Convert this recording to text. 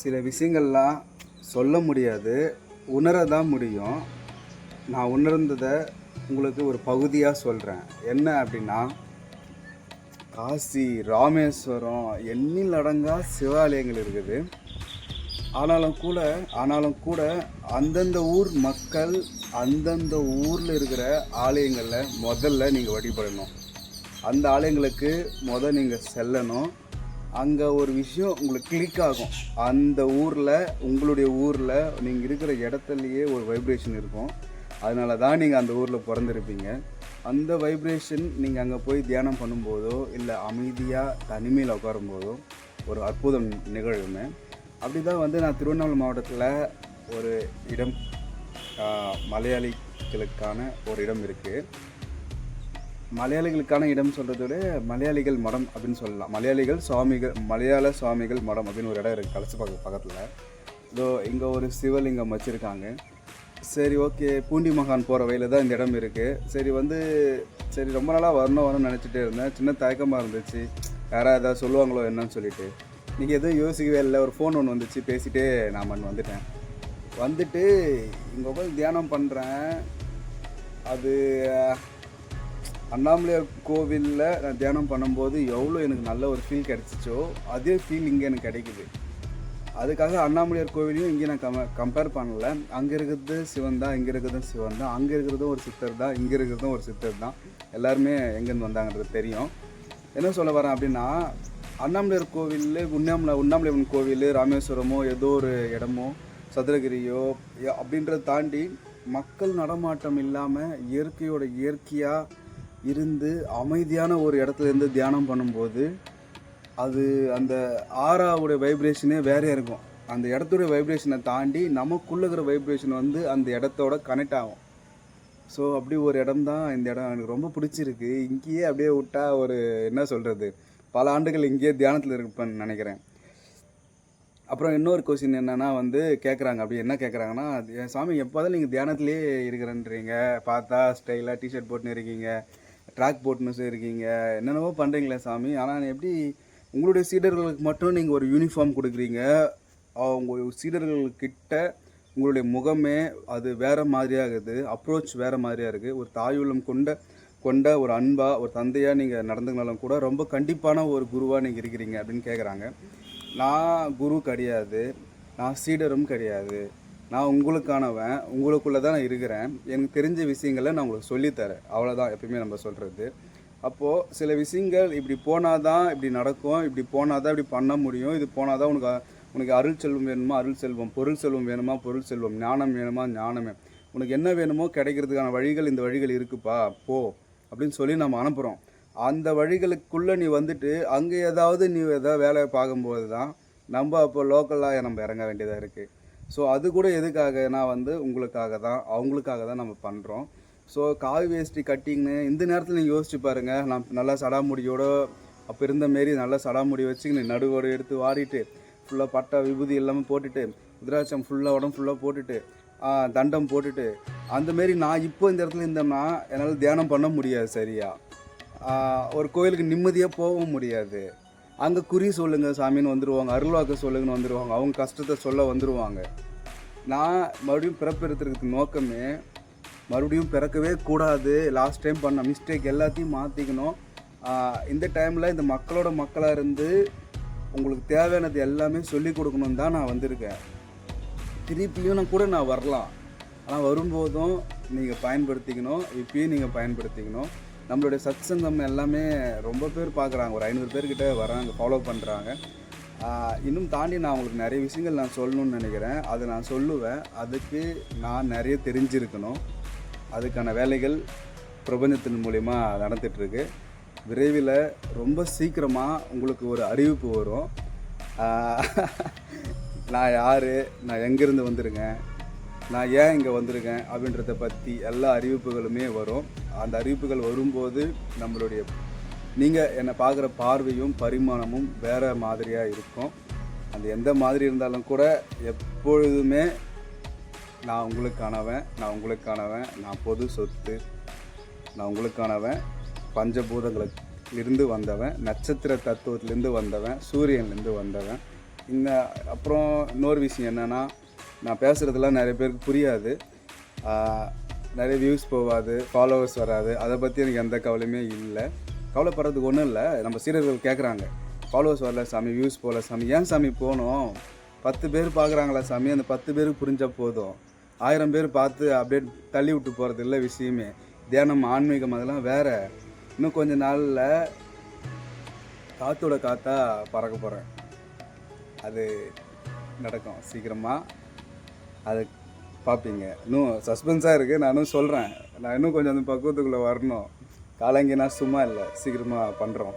சில விஷயங்கள்லாம் சொல்ல முடியாது, உணர தான் முடியும். நான் உணர்ந்ததை உங்களுக்கு ஒரு பகுதியாக சொல்கிறேன். என்ன அப்படின்னா, காசி, ராமேஸ்வரம் எண்ணில் அடங்கா சிவாலயங்கள் இருக்குது. ஆனாலும் கூட அந்தந்த ஊர் மக்கள் அந்தந்த ஊரில் இருக்கிற ஆலயங்களில் முதல்ல நீங்கள் வழிபடணும். அந்த ஆலயங்களுக்கு நீங்கள் செல்லணும். அங்கே ஒரு விஷயம் உங்களுக்கு கிளிக் ஆகும். அந்த ஊரில், உங்களுடைய ஊரில் நீங்கள் இருக்கிற இடத்துலையே ஒரு வைப்ரேஷன் இருக்கும். அதனால தான் நீங்கள் அந்த ஊரில் பிறந்திருப்பீங்க. அந்த வைப்ரேஷன் நீங்கள் அங்கே போய் தியானம் பண்ணும்போதோ இல்லை அமைதியாக தனிமையில் உட்காரும்போதோ ஒரு அற்புதம் நிகழுமே. அப்படி தான் நான் திருவண்ணாமலை மாவட்டத்தில் ஒரு இடம், மலையாளிகளுக்கான ஒரு இடம் இருக்குது. மலையாளிகளுக்கான இடம் சொல்கிறத விட மலையாளிகள் மடம் அப்படின்னு சொல்லலாம். மலையாள சுவாமிகள் மடம் அப்படின்னு ஒரு இடம் இருக்குது கலசப்பாக்கம் பக்கத்தில். இதோ இங்கே ஒரு சிவலிங்கம் வச்சுருக்காங்க. சரி, ஓகே, பூண்டி மகான் போகிற வழியில் தான் இந்த இடம் இருக்குது. சரி ரொம்ப நாளாக வரணும்னு நினச்சிட்டே இருந்தேன். சின்ன தயக்கமாக இருந்துச்சு, யாராவது ஏதாவது சொல்லுவாங்களோ என்னன்னு சொல்லிட்டு. நீங்கள் எதுவும் யோசிக்கவே இல்லை. ஒரு ஃபோன் ஒன்று வந்துச்சு, பேசிகிட்டே நான் வந்துட்டு இங்கே உட்காந்து தியானம் பண்ணுறேன். அது அண்ணாமலையார் கோவிலில் நான் தியானம் பண்ணும்போது எவ்வளோ எனக்கு நல்ல ஒரு ஃபீல் கிடச்சிச்சோ அதே ஃபீல் இங்கே எனக்கு கிடைக்குது. அதுக்காக அண்ணாமலையார் கோவிலையும் இங்கே நான் கம்பேர் பண்ணல. அங்கே இருக்கிறது சிவன் தான், இங்கே இருக்கிறதும் சிவன் தான், அங்கே இருக்கிறதும் ஒரு சித்தர் தான், இங்கே இருக்கிறதும் ஒரு சித்தர் தான். எல்லாருமே எங்கேருந்து வந்தாங்கன்றது தெரியும். என்ன சொல்ல வரேன் அப்படின்னா, அண்ணாமலையார் கோவிலில் உண்ணாமலையம்மன் கோவில், ராமேஸ்வரமோ ஏதோ ஒரு இடமோ சதுரகிரியோ அப்படின்றத தாண்டி மக்கள் நடமாட்டம் இல்லாமல் இயற்கையாக இருந்து அமைதியான ஒரு இடத்துல இருந்து தியானம் பண்ணும்போது அது அந்த ஆறாவுடைய வைப்ரேஷனே வேறையாக இருக்கும். அந்த இடத்துடைய வைப்ரேஷனை தாண்டி நமக்குள்ள இருக்கிற வைப்ரேஷன் அந்த இடத்தோட கனெக்ட் ஆகும். ஸோ அப்படி ஒரு இடம் தான் இந்த இடம். எனக்கு ரொம்ப பிடிச்சிருக்கு. இங்கேயே அப்படியே விட்டா ஒரு என்ன சொல்கிறது, பல ஆண்டுகள் இங்கேயே தியானத்தில் இருப்பேன்னு நினைக்கிறேன். அப்புறம் இன்னொரு கொஸ்டின் என்னென்னா கேட்குறாங்க. அப்படி என்ன கேட்குறாங்கன்னா, சாமி எப்போதான் நீங்கள் தியானத்துலேயே இருக்கிறேன்றீங்க, பார்த்தா ஸ்டைலாக டிஷர்ட் போட்டுன்னு இருக்கீங்க, ட்ராக் போட்டுன்னு இருக்கீங்க, என்னென்னவோ பண்ணுறீங்களே சாமி, ஆனால் எப்படி உங்களுடைய சீடர்களுக்கு மட்டும் நீங்கள் ஒரு யூனிஃபார்ம் கொடுக்குறீங்க, உங்கள் சீடர்கள்கிட்ட உங்களுடைய முகமே அது வேறு மாதிரியாகுது, அப்ரோச் வேறு மாதிரியாக இருக்குது. ஒரு தாயுள்ளம் கொண்ட ஒரு அன்பாக, ஒரு தந்தையாக நீங்கள் நடந்துங்கனாலும் கூட ரொம்ப கண்டிப்பான ஒரு குருவாக நீங்கள் இருக்கிறீங்க அப்படின்னு கேட்குறாங்க. நான் குரு கிடையாது, நான் சீடரும் கிடையாது, நான் உங்களுக்கானவன், உங்களுக்குள்ளே தான் நான் இருக்கிறேன். எனக்கு தெரிஞ்ச விஷயங்களை நான் உங்களுக்கு சொல்லித்தரேன், அவ்வளோதான் எப்பயுமே நம்ம சொல்கிறது. அப்போது சில விஷயங்கள் இப்படி போனால் தான் இப்படி நடக்கும், இப்படி போனால் தான் இப்படி பண்ண முடியும், இது போனால் தான் உனக்கு அருள் செல்வம் வேணுமா அருள் செல்வம், பொருள் செல்வம் வேணுமா பொருள் செல்வம், ஞானம் வேணுமா ஞானமே, உனக்கு என்ன வேணுமோ கிடைக்கிறதுக்கான வழிகள் இந்த வழிகள் இருக்குப்பா போ அப்படின்னு சொல்லி நம்ம அனுப்புகிறோம். அந்த வழிகளுக்குள்ளே நீ அங்கே நீ ஏதாவது வேலையை பார்க்கும்போது தான் நம்ம அப்போ லோக்கலாக நம்ம இறங்க வேண்டியதாக இருக்குது. ஸோ அது கூட எதுக்காகனா உங்களுக்காக தான், அவங்களுக்காக தான் நம்ம பண்ணுறோம். ஸோ காவி வேஷ்டி கட்டிங்னு இந்த நேரத்தில் நீங்கள் யோசிச்சு பாருங்கள். நான் நல்லா சடாமுடியோட அப்போ இருந்த மாரி நல்லா சடாமுடி வச்சுக்கின்னு நடுவோடு எடுத்து வாடிட்டு ஃபுல்லாக பட்டா விபூதி எல்லாமே போட்டுட்டு உதிராட்சம் ஃபுல்லாக உடம்பு ஃபுல்லாக போட்டுட்டு தண்டம் போட்டுட்டு அந்தமாரி நான் இப்போ இந்த இடத்துல இருந்தோம்னா என்னால் தியானம் பண்ண முடியாது. சரியா ஒரு கோயிலுக்கு நிம்மதியாக போகவும் முடியாது. அங்கே குறி சொல்லுங்கள் சாமின்னு வந்துடுவாங்க, அருள்வாக்க சொல்லுங்கன்னு வந்துடுவாங்க, அவங்க கஷ்டத்தை சொல்ல வந்துடுவாங்க. நான் மறுபடியும் பிறப்பெடுத்துறதுக்கு நோக்கமே மறுபடியும் பிறக்கவே கூடாது. லாஸ்ட் டைம் பண்ண மிஸ்டேக் எல்லாத்தையும் மாற்றிக்கணும். இந்த டைமில் இந்த மக்களாக இருந்து உங்களுக்கு தேவையானது எல்லாமே சொல்லிக் கொடுக்கணும் தான் நான் வந்திருக்கேன். திருப்பியும் நான் வரலாம், ஆனால் வரும்போதும் நீங்கள் பயன்படுத்திக்கணும், இப்பயும் நீங்கள் பயன்படுத்திக்கணும். நம்மளுடைய சத்சங்கம் எல்லாமே ரொம்ப பேர் பார்க்குறாங்க, ஒரு 500 பேர்கிட்ட வராங்க, ஃபாலோ பண்ணுறாங்க. இன்னும் தாண்டி நான் உங்களுக்கு நிறைய விஷயங்கள் நான் சொல்லணும்னு நினைக்கிறேன். அதை நான் சொல்லுவேன். அதுக்கு நான் நிறைய தெரிஞ்சிருக்கணும். அதுக்கான வேலைகள் பிரபஞ்சத்தின் மூலிமா நடந்துகிட்ருக்கு. விரைவில் ரொம்ப சீக்கிரமாக உங்களுக்கு ஒரு அறிவிப்பு வரும். நான் யார், நான் எங்கேருந்து வந்திருக்கேன், நான் ஏன் இங்கே வந்திருக்கேன் அப்படின்றத பற்றி எல்லா அறிவிப்புகளுமே வரும். அந்த அறிவிப்புகள் வரும்போது நீங்கள் என்னை பார்க்குற பார்வையும் பரிமாணமும் வேறு மாதிரியாக இருக்கும். அது எந்த மாதிரி இருந்தாலும் கூட எப்பொழுதுமே நான் உங்களுக்கானவன், நான் பொது சொத்து, நான் உங்களுக்கானவன், பஞ்சபூதங்களிலிருந்து வந்தவன், நட்சத்திர தத்துவத்திலேருந்து வந்தவன், சூரியன்லேருந்து வந்தவன். இந்த அப்புறம் இன்னொரு விஷயம் என்னென்னா, நான் பேசுகிறதுலாம் நிறைய பேருக்கு புரியாது, நிறைய வியூஸ் போகாது, ஃபாலோவர்ஸ் வராது. அதை பற்றி எனக்கு எந்த கவலையுமே இல்லை. கவலைப்படுறதுக்கு ஒன்றும் இல்லை. நம்ம சீரியர்கள் கேட்குறாங்க, ஃபாலோவர்ஸ் வரல சாமி, வியூஸ் போகல சாமி. ஏன் சாமி போகணும்? 10 பேர் பார்க்குறாங்களா சாமி, அந்த 10 பேருக்கு புரிஞ்சால் போதும். 1000 பேர் பார்த்து அப்படியே தள்ளி விட்டு போகிறது இல்லை விஷயமே. தியானம், ஆன்மீகம் அதெல்லாம் வேறு. இன்னும் கொஞ்ச நாளில் காற்றோட காற்றா பறக்க போகிறேன். அது நடக்கும் சீக்கிரமாக. அது பார்ப்பீங்க. இன்னும் சஸ்பென்ஸாக இருக்குது. நான் இன்னும் சொல்கிறேன். நான் இன்னும் கொஞ்சம் அந்த பக்குவத்துக்குள்ளே வரணும். காலங்கினா சும்மா இல்லை, சீக்கிரமாக பண்ணுறோம்.